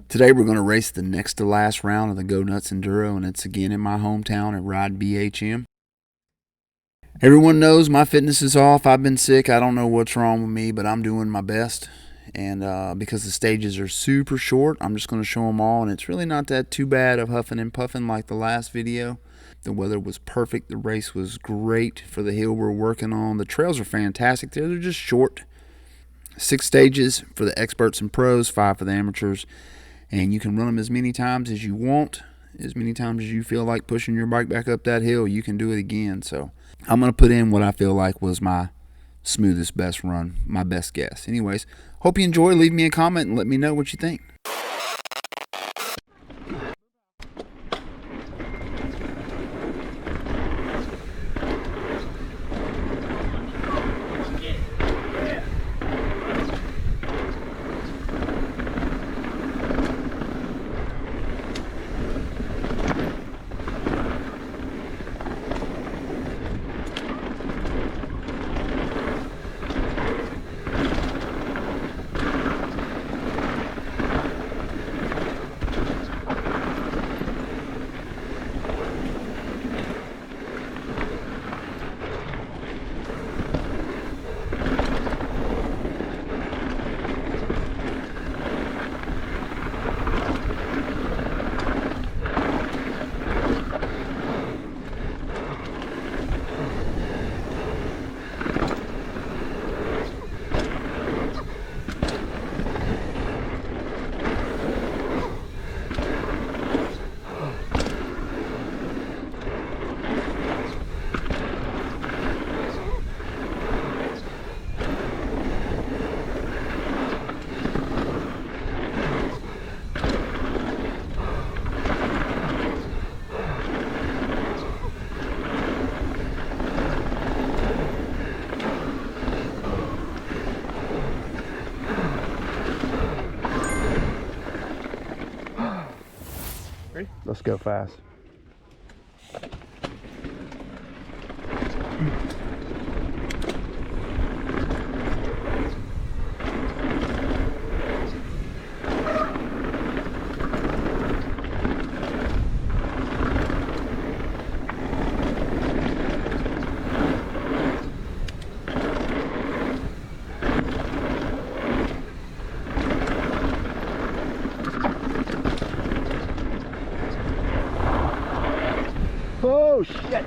Today we're going to race the next to last round of the Go Nuts Enduro, and it's again in my hometown at Ride BHM. Everyone knows my fitness is off. I've been sick. I don't know what's wrong with me, but I'm doing my best. And because the stages are super short, I'm just going to show them all, and it's really not that too bad of huffing and puffing like the last video. The weather was perfect. The race was great for the hill we're working on. The trails are fantastic. They're just short. 6 stages for the experts and pros, 5 for the amateurs. And you can run them as many times as you want, as many times as you feel like pushing your bike back up that hill. You can do it again. So I'm going to put in what I feel like was my smoothest, best run, my best guess. Anyways, hope you enjoy. Leave me a comment and let me know what you think. Let's go fast. Oh shit!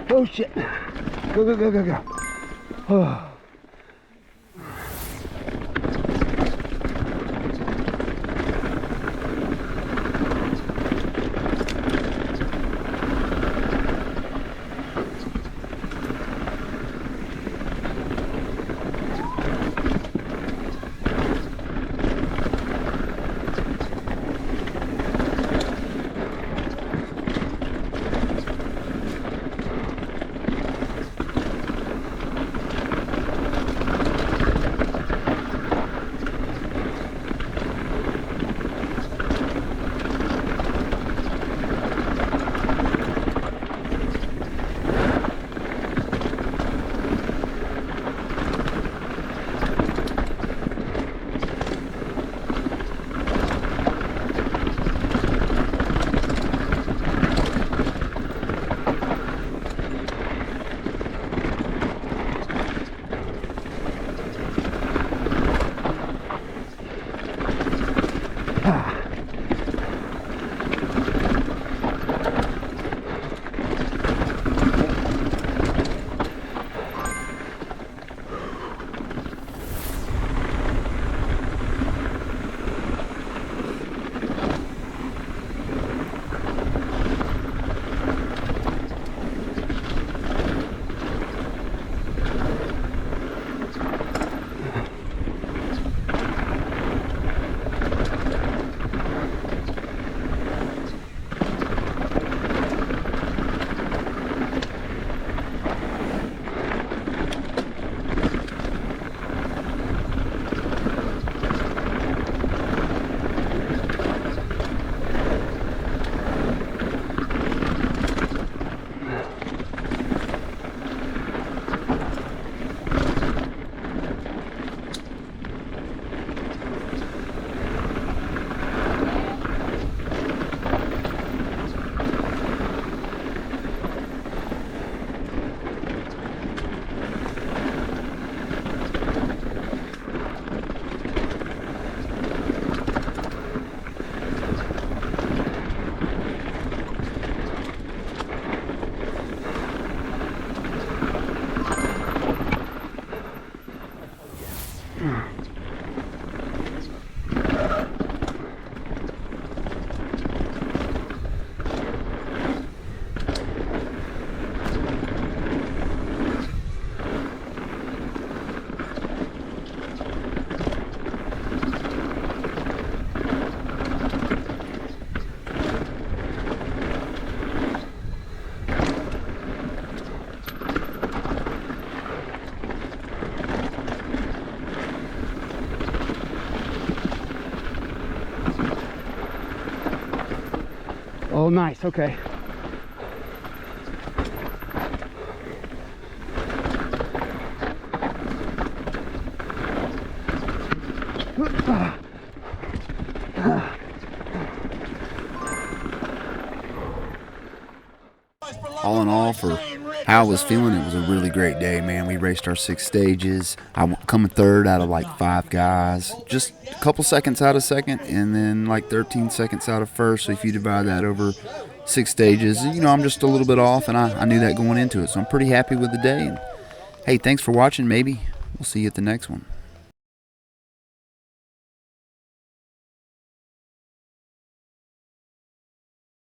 Oh shit! Go, go, go, go, go. Oh. Oh, nice. Okay. All in all, for how I was feeling, it was a really great day, man. We raced our 6 stages. I'm coming third out of like 5 guys. Just a couple seconds out of second, and then like 13 seconds out of first. So if you divide that over 6 stages, you know, I'm just a little bit off, and I knew that going into it. So I'm pretty happy with the day. And hey, thanks for watching. Maybe we'll see you at the next one.